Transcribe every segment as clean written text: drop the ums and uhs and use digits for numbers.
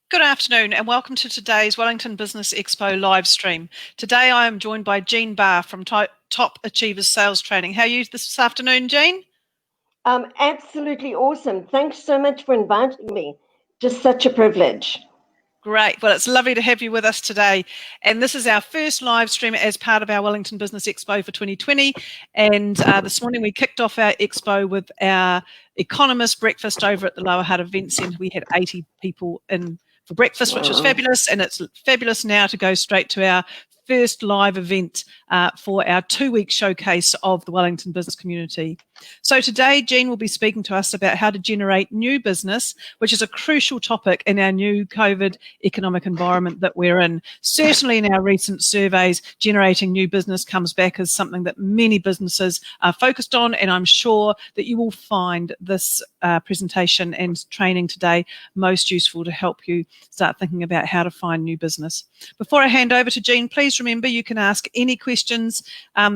Good afternoon and welcome to today's Wellington Business Expo live stream. Today I am joined by Jean Barr from Top Achievers Sales Training. How are you this afternoon, Jean? Absolutely awesome. Thanks so much for inviting me. Just such a privilege. Great. Well, it's lovely to have you with us today. And this is our first live stream as part of our Wellington Business Expo for 2020. And this morning we kicked off our expo with our economist breakfast over at the Lower Hutt Event Centre. We had 80 people in for breakfast, which was fabulous. And it's fabulous now to go straight to our first live event for our 2-week showcase of the Wellington business community. So today, Jean will be speaking to us about how to generate new business, which is a crucial topic in our new COVID economic environment that we're in. Certainly in our recent surveys, generating new business comes back as something that many businesses are focused on, and I'm sure that you will find this presentation and training today most useful to help you start thinking about how to find new business. Before I hand over to Jean, please remember you can ask any questions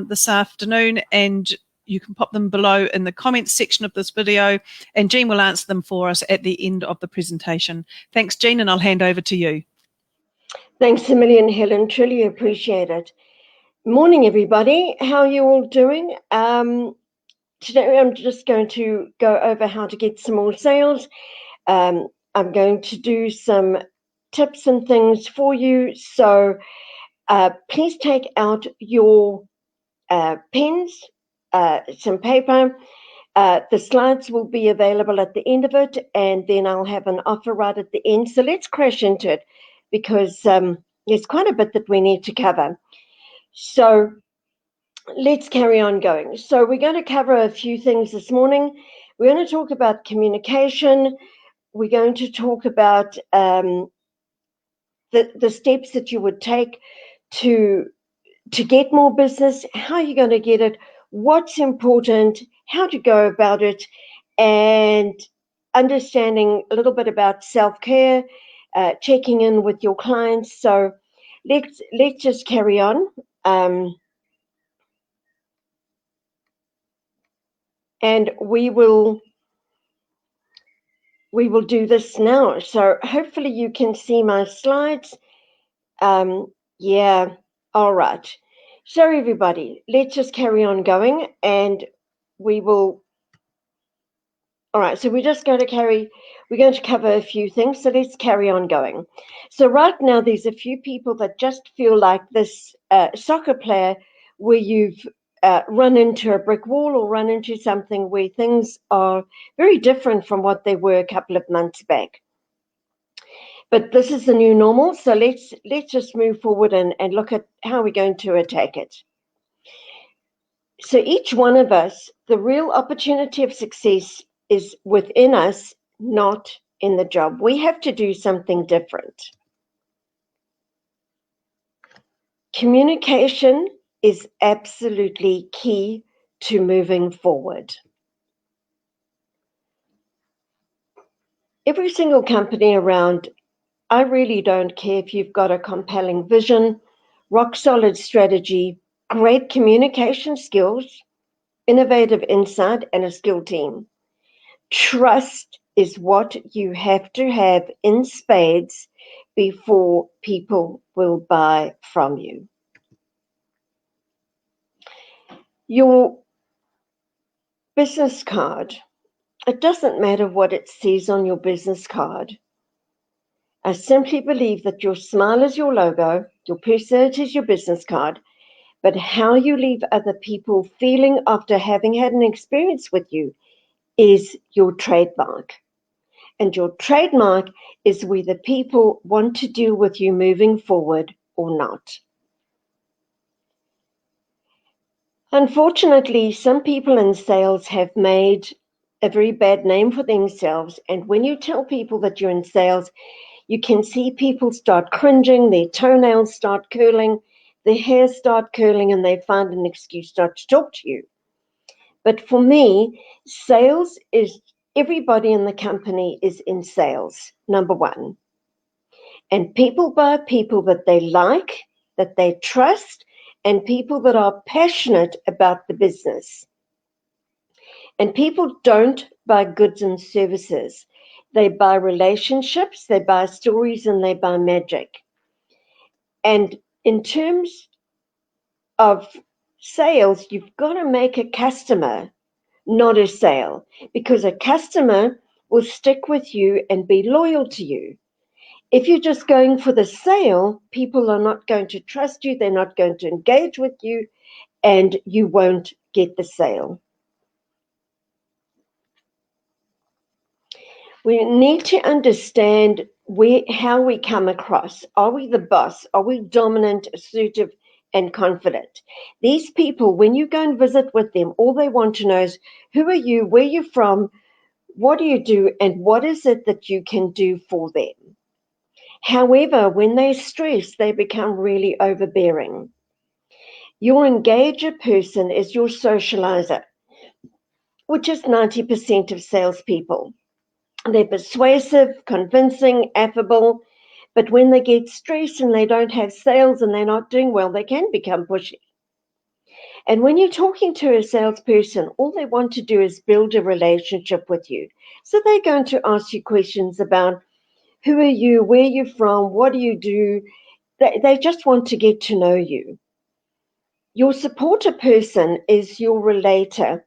this afternoon, and you can pop them below in the comments section of this video, and Jean will answer them for us at the end of the presentation. Thanks, Jean, and I'll hand over to you. Thanks a million, Helen. Truly appreciate it. Morning, everybody. How are you all doing? Today I'm just going to go over how to get some more sales. I'm going to do some tips and things for you. So please take out your pens, some paper. The slides will be available at the end of it, and then I'll have an offer right at the end. So let's crash into it because there's quite a bit that we need to cover. So let's carry on going. So we're going to cover a few things this morning. We're going to talk about communication. We're going to talk about the steps that you would take to get more business, how you're going to get it, what's important, how to go about it, and understanding a little bit about self-care, checking in with your clients. So let's just carry on. And we will do this now. So hopefully you can see my slides. Yeah, all right. So everybody, let's just carry on going, and we will. All right, so we're going to cover a few things. So let's carry on going. So right now, there's a few people that just feel like this soccer player where you've run into a brick wall or run into something where things are very different from what they were a couple of months back. But this is the new normal, so let's just move forward and look at how we're going to attack it. So each one of us, the real opportunity of success is within us, not in the job. We have to do something different. Communication is absolutely key to moving forward. Every single company around, I really don't care if you've got a compelling vision, rock solid strategy, great communication skills, innovative insight, and a skilled team. Trust is what you have to have in spades before people will buy from you. Your business card, it doesn't matter what it says on your business card. I simply believe that your smile is your logo, your personality is your business card, but how you leave other people feeling after having had an experience with you is your trademark. And your trademark is whether people want to deal with you moving forward or not. Unfortunately, some people in sales have made a very bad name for themselves. And when you tell people that you're in sales, you can see people start cringing, their toenails start curling, their hair start curling, and they find an excuse not to talk to you. But for me, sales is everybody in the company is in sales, number one. And people buy people that they like, that they trust, and people that are passionate about the business. And people don't buy goods and services. They buy relationships, they buy stories, and they buy magic. And in terms of sales, you've got to make a customer, not a sale, because a customer will stick with you and be loyal to you. If you're just going for the sale, people are not going to trust you, they're not going to engage with you, and you won't get the sale. We need to understand how we come across. Are we the boss? Are we dominant, assertive, and confident? These people, when you go and visit with them, all they want to know is who are you, where you're from, what do you do, and what is it that you can do for them? However, when they stress, they become really overbearing. Your engager person is your socializer, which is 90% of salespeople. They're persuasive, convincing, affable, but when they get stressed and they don't have sales and they're not doing well, they can become pushy. And when you're talking to a salesperson, all they want to do is build a relationship with you. So they're going to ask you questions about who are you, where you're from, what do you do. They just want to get to know you. Your supporter person is your relator.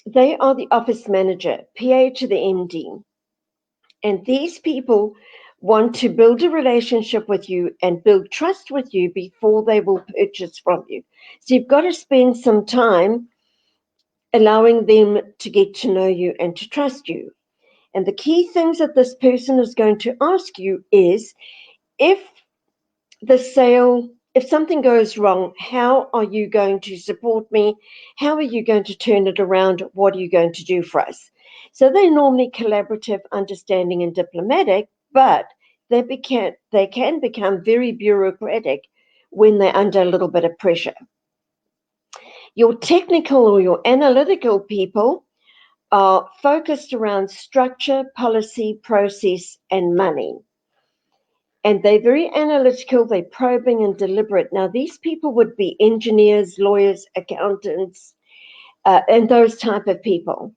They are the office manager, PA to the MD. And these people want to build a relationship with you and build trust with you before they will purchase from you. So you've got to spend some time allowing them to get to know you and to trust you. And the key things that this person is going to ask you is if if something goes wrong, how are you going to support me? How are you going to turn it around? What are you going to do for us? So they're normally collaborative, understanding, and diplomatic, but they can become very bureaucratic when they're under a little bit of pressure. Your technical or your analytical people are focused around structure, policy, process, and money. And they're very analytical, they're probing and deliberate. Now, these people would be engineers, lawyers, accountants, and those type of people.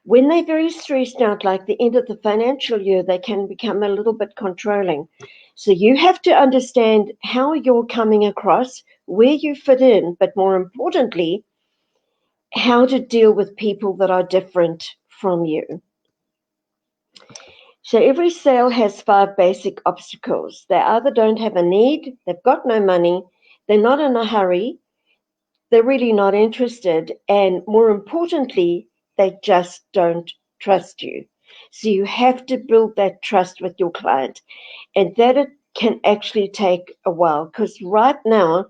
When they're very stressed out, like the end of the financial year, they can become a little bit controlling. So you have to understand how you're coming across, where you fit in, but more importantly, how to deal with people that are different from you. So every sale has 5 basic obstacles. They either don't have a need, they've got no money, they're not in a hurry, they're really not interested, and more importantly, they just don't trust you. So you have to build that trust with your client, and that it can actually take a while because right now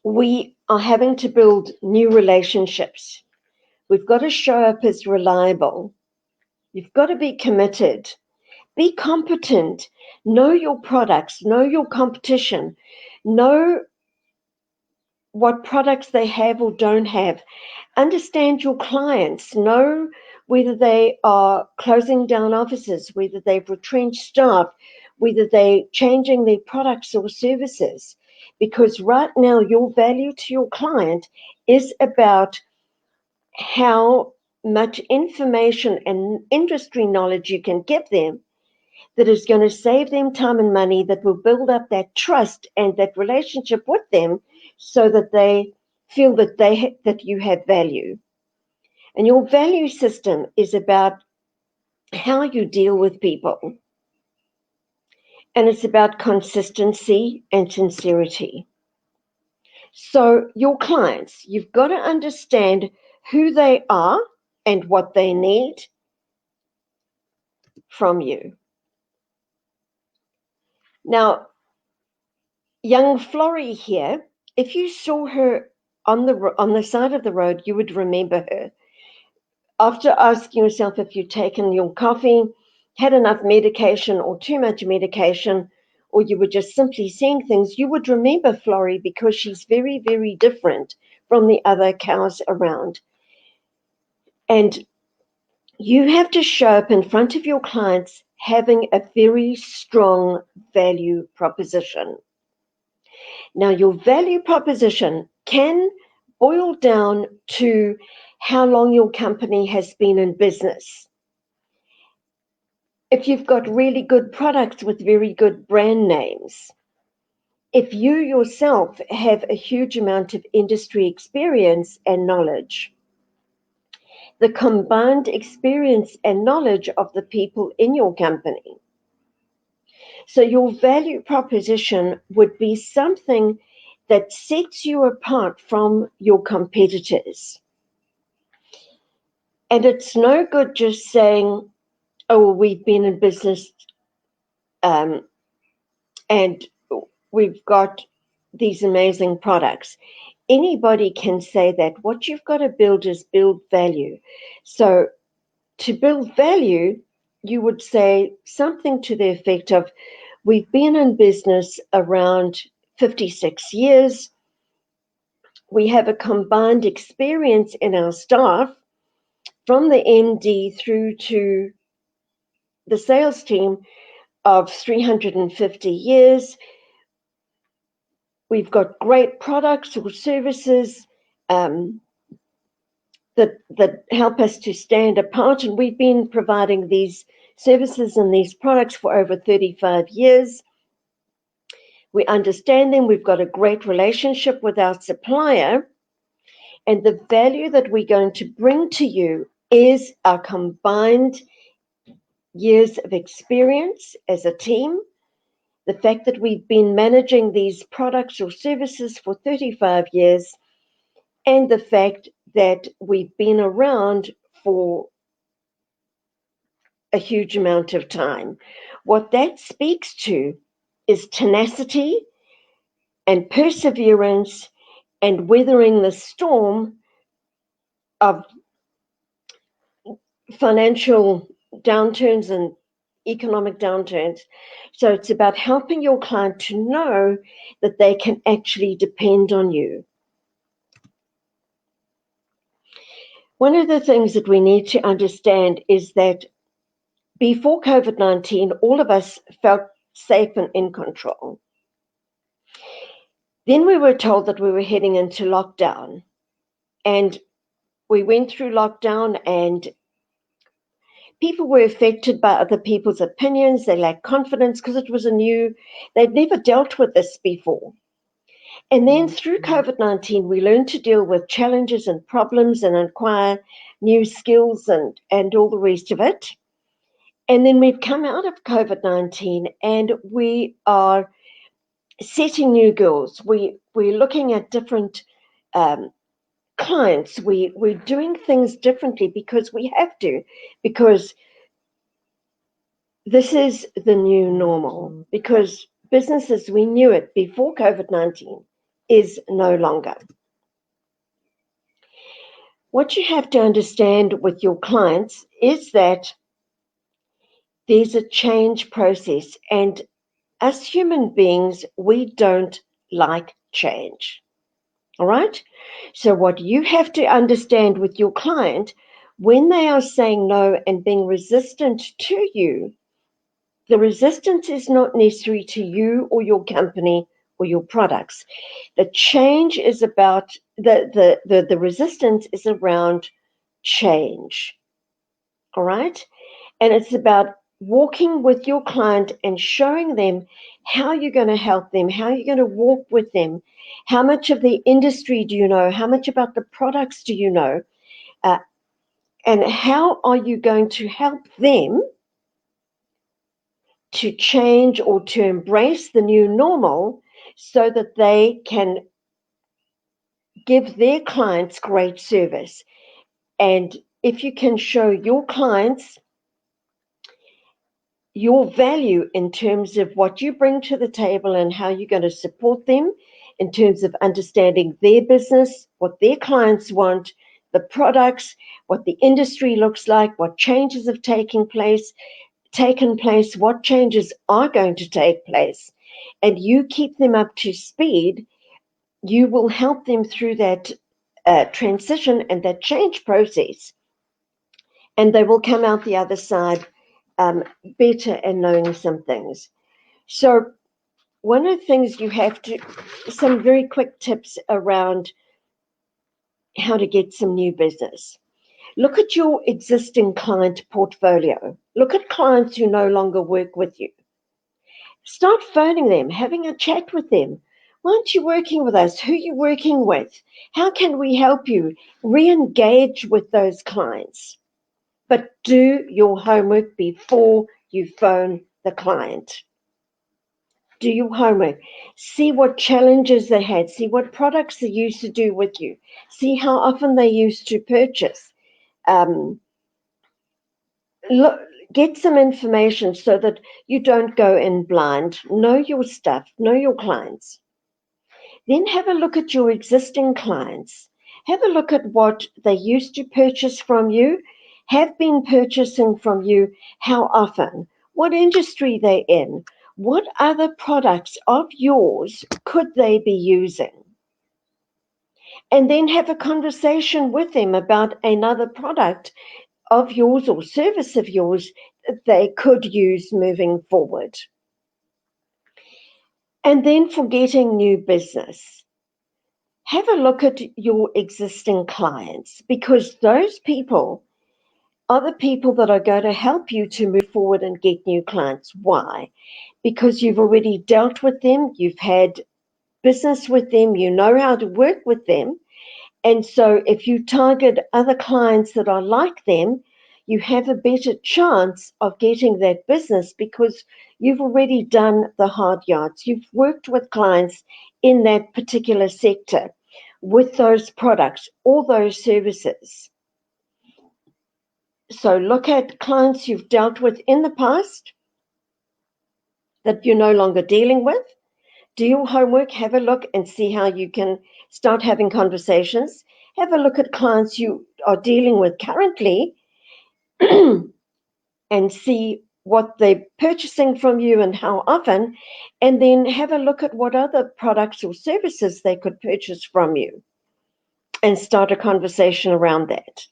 we are having to build new relationships. We've got to show up as reliable. You've got to be committed. Be competent. Know your products. Know your competition. Know what products they have or don't have. Understand your clients. Know whether they are closing down offices, whether they've retrenched staff, whether they're changing their products or services. Because right now, your value to your client is about how much information and industry knowledge you can give them that is going to save them time and money, that will build up that trust and that relationship with them so that they feel that you have value. And your value system is about how you deal with people. And it's about consistency and sincerity. So your clients, you've got to understand who they are and what they need from you. Now, young Florrie here, if you saw her on the side of the road, you would remember her. After asking yourself if you'd taken your coffee, had enough medication or too much medication, or you were just simply seeing things, you would remember Florrie because she's very, very different from the other cows around. And you have to show up in front of your clients having a very strong value proposition. Now, your value proposition can boil down to how long your company has been in business. if you've got really good products with very good brand names, if you yourself have a huge amount of industry experience and knowledge, the combined experience and knowledge of the people in your company. So your value proposition would be something that sets you apart from your competitors. And it's no good just saying, oh, we've been in business and we've got these amazing products. Anybody can say that. What you've got to build is build value. So to build value, you would say something to the effect of, we've been in business around 56 years. We have a combined experience in our staff from the MD through to the sales team of 350 years. We've got great products or services that help us to stand apart. And we've been providing these services and these products for over 35 years. We understand them. We've got a great relationship with our supplier. And the value that we're going to bring to you is our combined years of experience as a team, the fact that we've been managing these products or services for 35 years, and the fact that we've been around for a huge amount of time. What that speaks to is tenacity and perseverance and weathering the storm of financial downturns and economic downturns. So it's about helping your client to know that they can actually depend on you. One of the things that we need to understand is that before COVID-19, all of us felt safe and in control. Then we were told that we were heading into lockdown, and we went through lockdown, and people were affected by other people's opinions. They lacked confidence because it was they'd never dealt with this before. And then through COVID-19, we learned to deal with challenges and problems and acquire new skills and all the rest of it. And then we've come out of COVID-19 and we are setting new goals. We're looking at different clients. We're doing things differently because we have to, because this is the new normal, because business as we knew it before COVID-19 is no longer. What you have to understand with your clients is that there's a change process, and as human beings, we don't like change. All right? So what you have to understand with your client, when they are saying no and being resistant to you, the resistance is not necessary to you or your company or your products. The change is about, the resistance is around change. All right? And it's about walking with your client and showing them how you're going to help them, how you're going to walk with them, how much of the industry do you know, how much about the products do you know, and how are you going to help them to change or to embrace the new normal so that they can give their clients great service. And if you can show your clients your value in terms of what you bring to the table and how you're going to support them in terms of understanding their business, what their clients want, the products, what the industry looks like, what changes have taken place, what changes are going to take place, and you keep them up to speed, you will help them through that transition and that change process, and they will come out the other side better and knowing some things. So one of the things you have to, some very quick tips around how to get some new business. Look at your existing client portfolio. Look at clients who no longer work with you. Start phoning them, having a chat with them. Why aren't you working with us? Who are you working with? How can we help you? Re-engage with those clients. But do your homework before you phone the client. Do your homework. See what challenges they had. See what products they used to do with you. See how often they used to purchase. Look, get some information so that you don't go in blind. Know your stuff. Know your clients. Then have a look at your existing clients. Have a look at what they used to purchase from you, have been purchasing from you, how often, what industry they're in, what other products of yours could they be using. And then have a conversation with them about another product of yours or service of yours that they could use moving forward. And then for getting new business, have a look at your existing clients, because those people are the people that are going to help you to move forward and get new clients. Why? Because you've already dealt with them, you've had business with them, you know how to work with them. And so if you target other clients that are like them, you have a better chance of getting that business because you've already done the hard yards. You've worked with clients in that particular sector with those products or those services. So look at clients you've dealt with in the past that you're no longer dealing with. Do your homework, have a look and see how you can start having conversations. Have a look at clients you are dealing with currently and see what they're purchasing from you and how often, and then have a look at what other products or services they could purchase from you and start a conversation around that.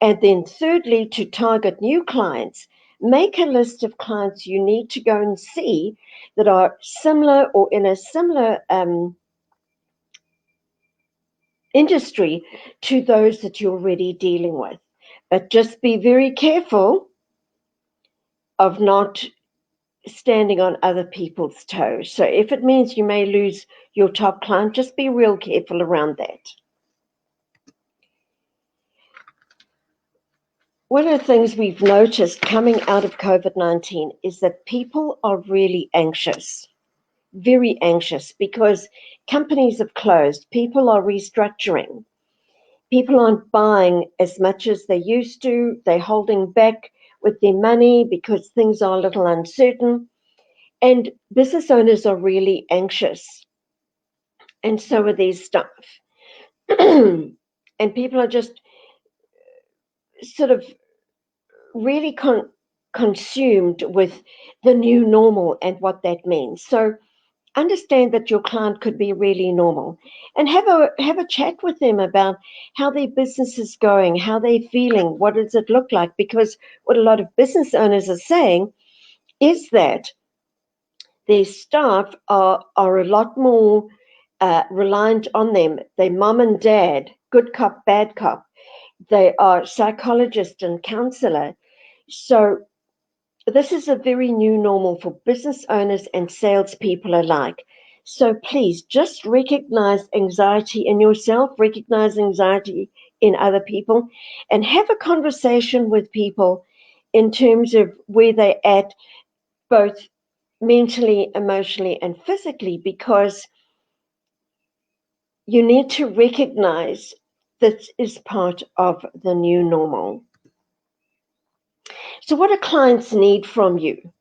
And then thirdly, to target new clients, make a list of clients you need to go and see that are similar or in a similar industry to those that you're already dealing with. But just be very careful of not standing on other people's toes. So if it means you may lose your top client, just be real careful around that. One of the things we've noticed coming out of COVID-19 is that people are really anxious, very anxious, because companies have closed, people are restructuring, people aren't buying as much as they used to, they're holding back with their money because things are a little uncertain, and business owners are really anxious, and so are their staff. And people are just sort of really consumed with the new normal and what that means. So understand that your client could be really normal and have a chat with them about how their business is going, how they're feeling, what does it look like? Because what a lot of business owners are saying is that their staff are a lot more reliant on them. They're mom and dad, good cop, bad cop. They are psychologist and counselor. So this is a very new normal for business owners and salespeople alike. So please just recognize anxiety in yourself, recognize anxiety in other people, and have a conversation with people in terms of where they're at, both mentally, emotionally, and physically, because you need to recognize this is part of the new normal. So what do clients need from you?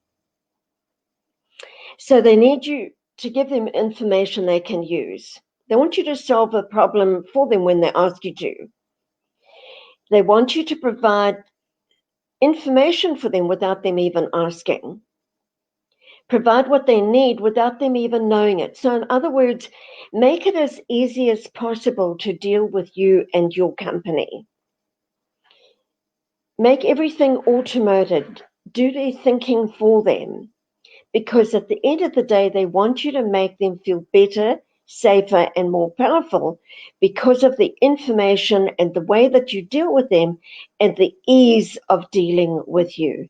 So they need you to give them information they can use. They want you to solve a problem for them when they ask you to. They want you to provide information for them without them even asking. Provide what they need without them even knowing it. So in other words, make it as easy as possible to deal with you and your company. Make everything automated. Do their thinking for them. Because at the end of the day, they want you to make them feel better, safer, and more powerful because of the information and the way that you deal with them and the ease of dealing with you.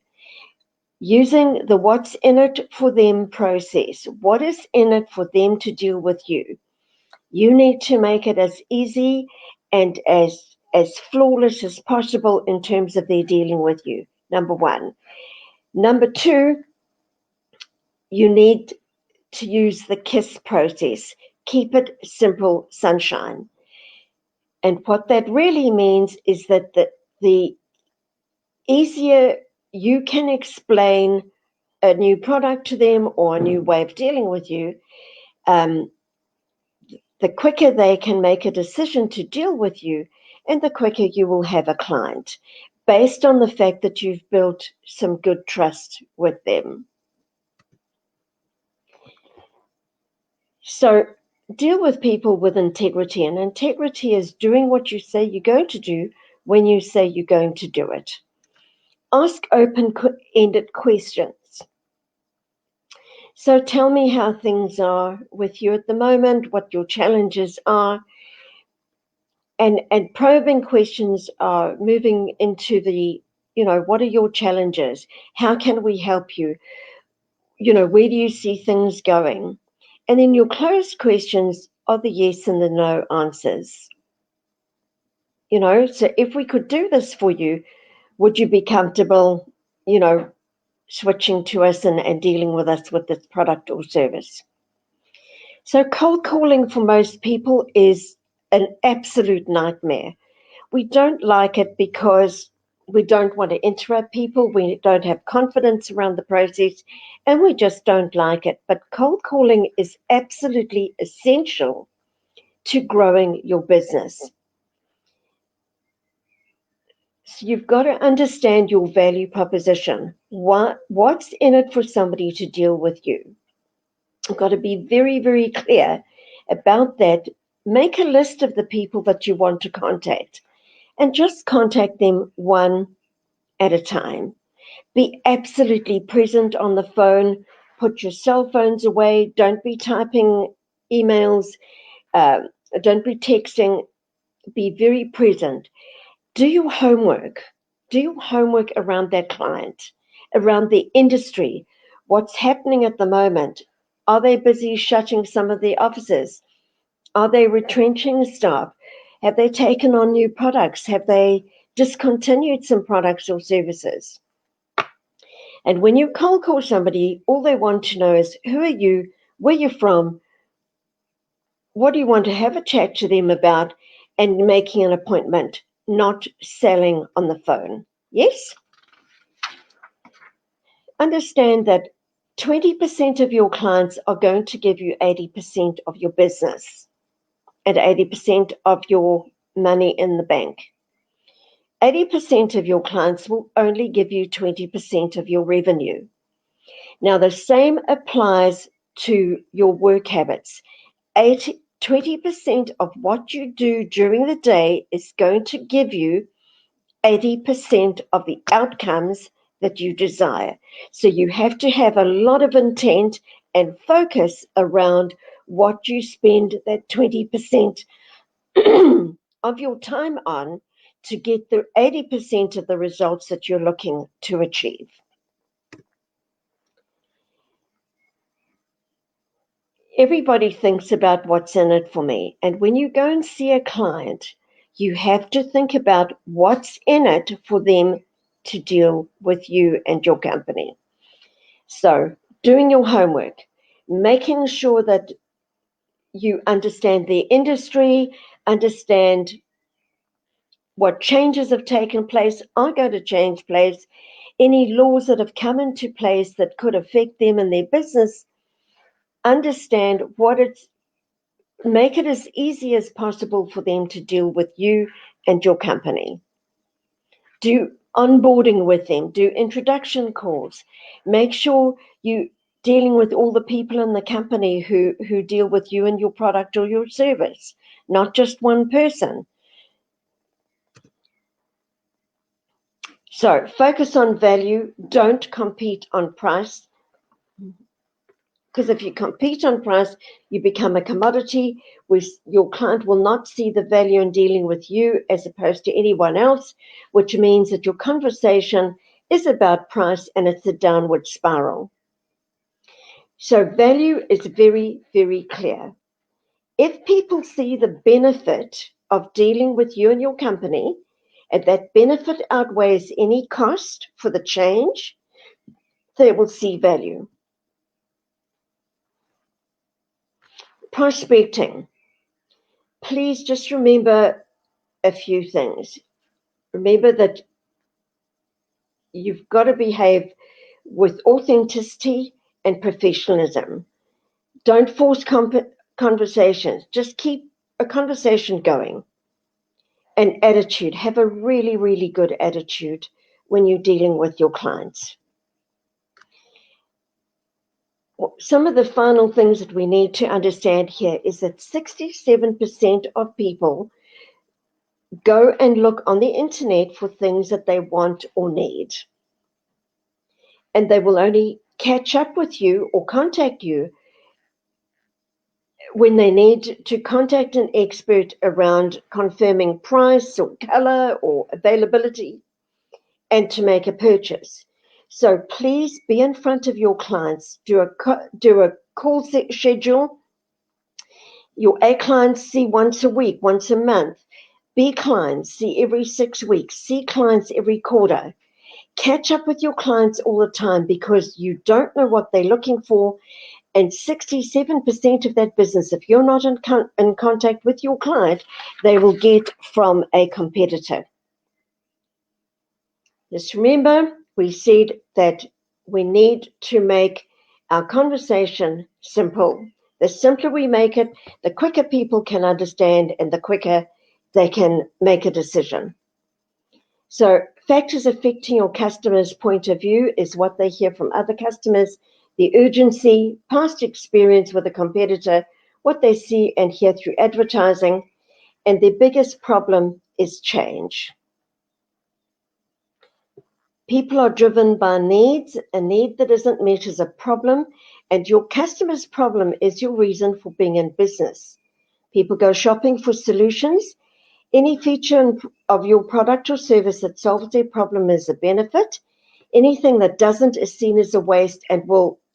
Using the what's in it for them process. What is in it for them to deal with you? You need to make it as easy and as flawless as possible in terms of their dealing with you, number one. Number two, you need to use the KISS process. Keep it simple, sunshine. And what that really means is that the easier you can explain a new product to them or a new way of dealing with you, the quicker they can make a decision to deal with you, and the quicker you will have a client, based on the fact that you've built some good trust with them. So deal with people with integrity, and integrity is doing what you say you're going to do when you say you're going to do it. Ask open-ended questions. So tell me how things are with you at the moment, what your challenges are. And probing questions are moving into the, what are your challenges? How can we help you? Where do you see things going? And then your closed questions are the yes and the no answers. So if we could do this for you, would you be comfortable, switching to us and dealing with us with this product or service? So cold calling for most people is an absolute nightmare. We don't like it because we don't want to interrupt people. We don't have confidence around the process, and we just don't like it. But cold calling is absolutely essential to growing your business. So you've got to understand your value proposition. What's in it for somebody to deal with you? You've got to be very, very clear about that. Make a list of the people that you want to contact and just contact them one at a time. Be absolutely present on the phone. Put your cell phones away. Don't be typing emails. Don't be texting. Be very present. Do your homework. Do your homework around that client, around the industry. What's happening at the moment? Are they busy shutting some of their offices? Are they retrenching staff? Have they taken on new products? Have they discontinued some products or services? And when you cold call somebody, all they want to know is, who are you? Where you're from? What do you want to have a chat to them about? And making an appointment, not selling on the phone. Yes? Understand that 20% of your clients are going to give you 80% of your business and 80% of your money in the bank. 80% of your clients will only give you 20% of your revenue. Now, the same applies to your work habits. 20% of what you do during the day is going to give you 80% of the outcomes that you desire. So you have to have a lot of intent and focus around what you spend that 20% of your time on to get the 80% of the results that you're looking to achieve. Everybody thinks about what's in it for me. And when you go and see a client, you have to think about what's in it for them to deal with you and your company. So doing your homework, making sure that you understand the industry, understand what changes have taken place, are going to change place, any laws that have come into place that could affect them and their business, understand make it as easy as possible for them to deal with you and your company. Do onboarding with them, do introduction calls, make sure you dealing with all the people in the company who deal with you and your product or your service, not just one person. So focus on value, don't compete on price. Because if you compete on price, you become a commodity. Your client will not see the value in dealing with you as opposed to anyone else, which means that your conversation is about price and it's a downward spiral. So value is very, very clear. If people see the benefit of dealing with you and your company, and that benefit outweighs any cost for the change, they will see value. Prospecting. Please just remember a few things. Remember that you've got to behave with authenticity and professionalism. Don't force conversations. Just keep a conversation going. And attitude. Have a really, really good attitude when you're dealing with your clients. Some of the final things that we need to understand here is that 67% of people go and look on the internet for things that they want or need. And they will only catch up with you or contact you when they need to contact an expert around confirming price or color or availability and to make a purchase. So please be in front of your clients, do a call schedule. Your A clients see once a week, once a month. B clients see every 6 weeks. C clients every quarter. Catch up with your clients all the time because you don't know what they're looking for. And 67% of that business, if you're not in contact with your client, they will get from a competitor. Just remember, we said that we need to make our conversation simple. The simpler we make it, the quicker people can understand and the quicker they can make a decision. So factors affecting your customers' point of view is what they hear from other customers, the urgency, past experience with a competitor, what they see and hear through advertising, and their biggest problem is change. People are driven by needs. A need that isn't met is a problem, and your customer's problem is your reason for being in business. People go shopping for solutions. Any feature of your product or service that solves their problem is a benefit. Anything that doesn't is seen as a waste and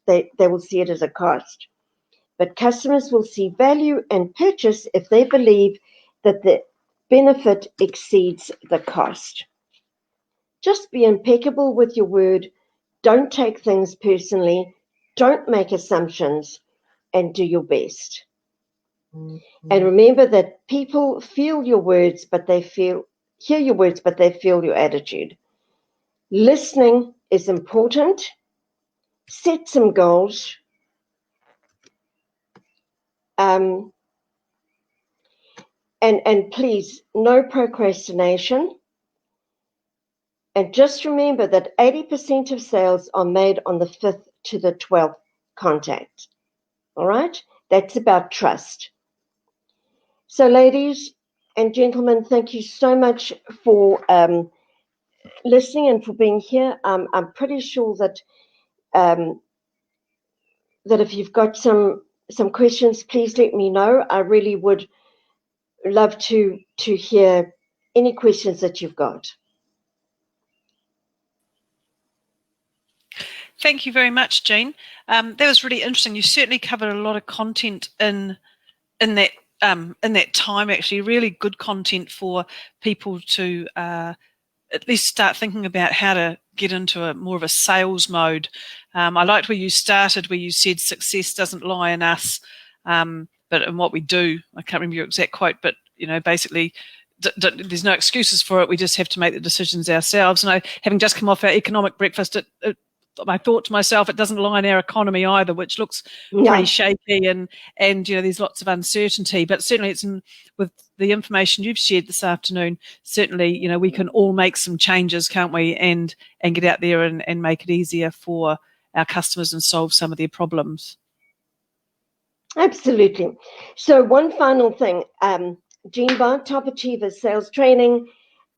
they will see it as a cost. But customers will see value and purchase if they believe that the benefit exceeds the cost. Just be impeccable with your word. Don't take things personally. Don't make assumptions and do your best. And remember that people feel your words, but they hear your words, but they feel your attitude. Listening is important. Set some goals. And please, no procrastination. And just remember that 80% of sales are made on the 5th to the 12th contact. All right? That's about trust. So, ladies and gentlemen, thank you so much for listening and for being here. I'm pretty sure that that if you've got some questions, please let me know. I really would love to hear any questions that you've got. Thank you very much, Jean. That was really interesting. You certainly covered a lot of content in that time. Actually, really good content for people to at least start thinking about how to get into more of a sales mode. I liked where you started, where you said success doesn't lie in us, but in what we do. I can't remember your exact quote, but basically, there's no excuses for it. We just have to make the decisions ourselves. And having just come off our economic breakfast, I thought to myself, it doesn't lie in our economy either, which looks pretty shaky, and there's lots of uncertainty. But certainly, it's with the information you've shared this afternoon. Certainly, we can all make some changes, can't we? And get out there and make it easier for our customers and solve some of their problems. Absolutely. So one final thing, Jean Barr, Top Achievers Sales Training.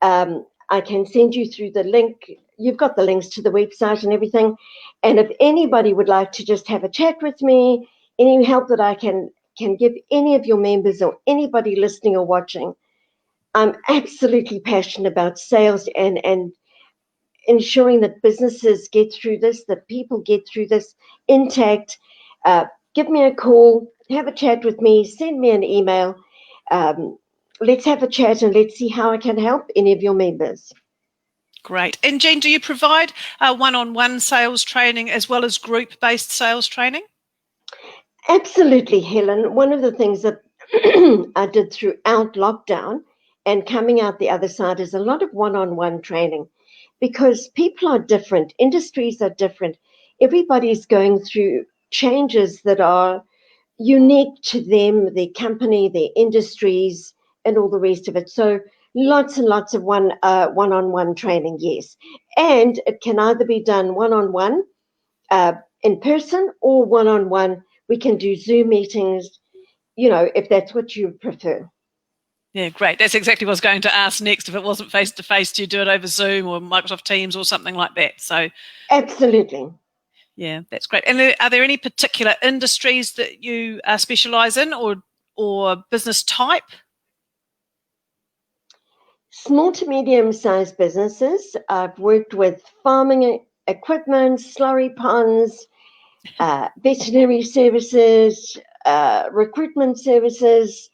I can send you through the link. you've got the links to the website and everything. And if anybody would like to just have a chat with me, any help that I can give any of your members or anybody listening or watching, I'm absolutely passionate about sales and ensuring that businesses get through this, that people get through this intact. Give me a call, have a chat with me, send me an email. Let's have a chat and let's see how I can help any of your members. Great. And Jean, do you provide one-on-one sales training as well as group-based sales training? Absolutely, Helen. One of the things that I did throughout lockdown and coming out the other side is a lot of one-on-one training, because people are different, industries are different. Everybody's going through changes that are unique to them, their company, their industries, and all the rest of it. So lots and lots of one-on-one training, yes. And it can either be done one-on-one in person or one-on-one. We can do Zoom meetings, if that's what you prefer. Yeah, great. That's exactly what I was going to ask next. If it wasn't face-to-face, do you do it over Zoom or Microsoft Teams or something like that? So, absolutely. Yeah, that's great. And are there any particular industries that you specialise in or business type? Small to medium-sized businesses. I've worked with farming equipment, slurry ponds, veterinary services, recruitment services,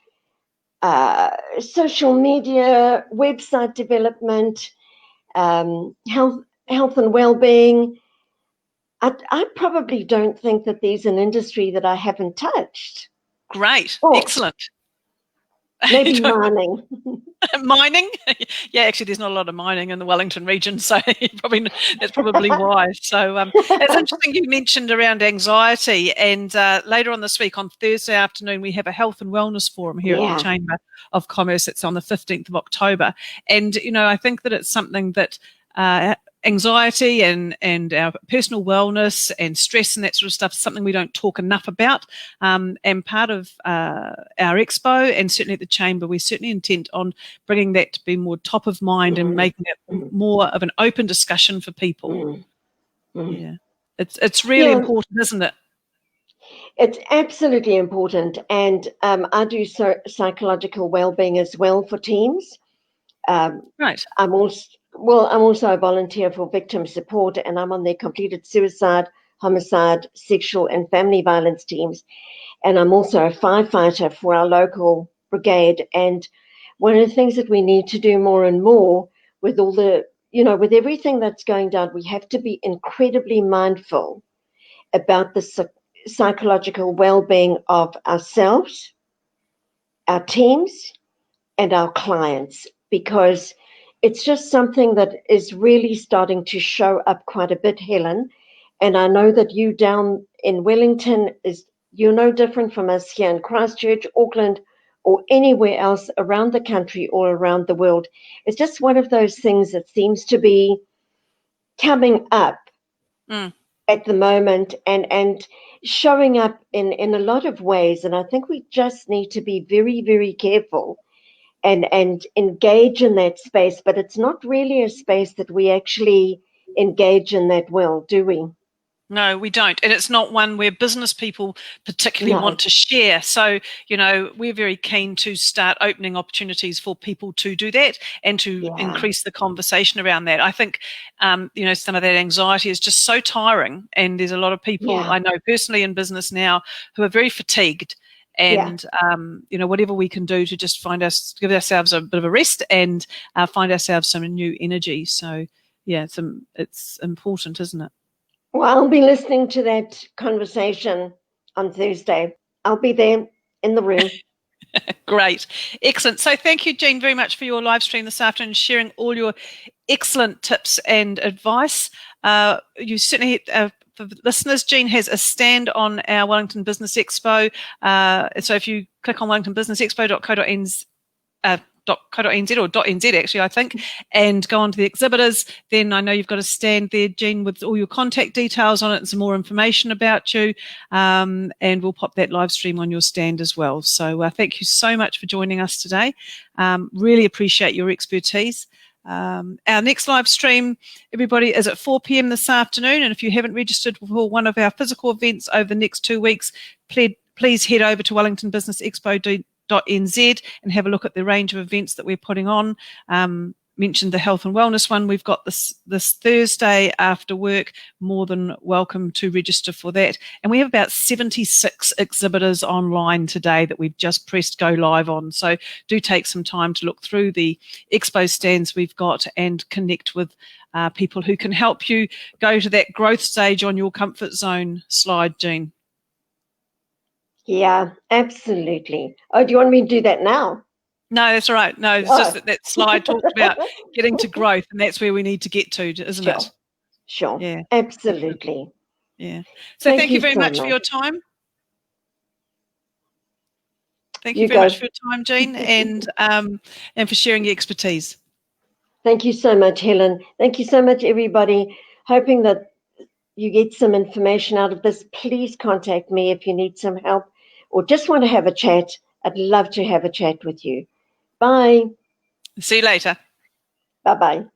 social media, website development, health and well-being. I probably don't think that there's an industry that I haven't touched. Great. Oh, excellent. Maybe mining. Mining? Yeah, actually, there's not a lot of mining in the Wellington region, so that's probably why. So it's interesting you mentioned around anxiety, and later on this week, on Thursday afternoon, we have a health and wellness forum here at the Chamber of Commerce. It's on the 15th of October. And, I think that it's something that anxiety and our personal wellness and stress and that sort of stuff is something we don't talk enough about. And part of our expo and certainly at the Chamber, we certainly intend on bringing that to be more top of mind and making it more of an open discussion for people. Yeah, it's really important, isn't it? It's absolutely important. And I do psychological well-being as well for teams. Right. I'm also a volunteer for victim support, and I'm on their completed suicide, homicide, sexual and family violence teams. And I'm also a firefighter for our local brigade. And one of the things that we need to do more and more with all the, with everything that's going down, we have to be incredibly mindful about the psychological well-being of ourselves, our teams, and our clients, because it's just something that is really starting to show up quite a bit, Helen. And I know that you down in Wellington, you're no different from us here in Christchurch, Auckland, or anywhere else around the country or around the world. It's just one of those things that seems to be coming up at the moment and showing up in a lot of ways. And I think we just need to be very, very careful and engage in that space. But it's not really a space that we actually engage in that well, do we? No, we don't. And it's not one where business people particularly want to share. So, we're very keen to start opening opportunities for people to do that and to increase the conversation around that. I think, some of that anxiety is just so tiring. And there's a lot of people I know personally in business now who are very fatigued. And, whatever we can do to just give ourselves a bit of a rest and find ourselves some new energy. So, yeah, it's important, isn't it? Well, I'll be listening to that conversation on Thursday. I'll be there in the room. Great. Excellent. So thank you, Jean, very much for your live stream this afternoon, sharing all your excellent tips and advice. You certainly, for listeners, Jean has a stand on our Wellington Business Expo. So if you click on wellingtonbusinessexpo.co.nz, .co.nz or .nz actually, I think, and go on to the exhibitors, then I know you've got a stand there, Jean, with all your contact details on it and some more information about you, and we'll pop that live stream on your stand as well. So thank you so much for joining us today. Really appreciate your expertise. Our next live stream, everybody, is at 4 p.m. this afternoon. And if you haven't registered for one of our physical events over the next 2 weeks, please head over to wellingtonbusinessexpo.nz and have a look at the range of events that we're putting on. Mentioned the health and wellness one we've got this Thursday after work. More than welcome to register for that. And we have about 76 exhibitors online today that we've just pressed go live on. So do take some time to look through the expo stands we've got and connect with people who can help you go to that growth stage on your comfort zone slide, Jean. Yeah, absolutely. Oh, do you want me to do that now? No, that's all right. No, it's just that slide talked about getting to growth, and that's where we need to get to, isn't it? Sure. Yeah. Absolutely. Yeah. So thank you very much for your time. Thank you very much for your time, Jean, and for sharing your expertise. Thank you so much, Helen. Thank you so much, everybody. Hoping that you get some information out of this. Please contact me if you need some help or just want to have a chat. I'd love to have a chat with you. Bye. See you later. Bye-bye.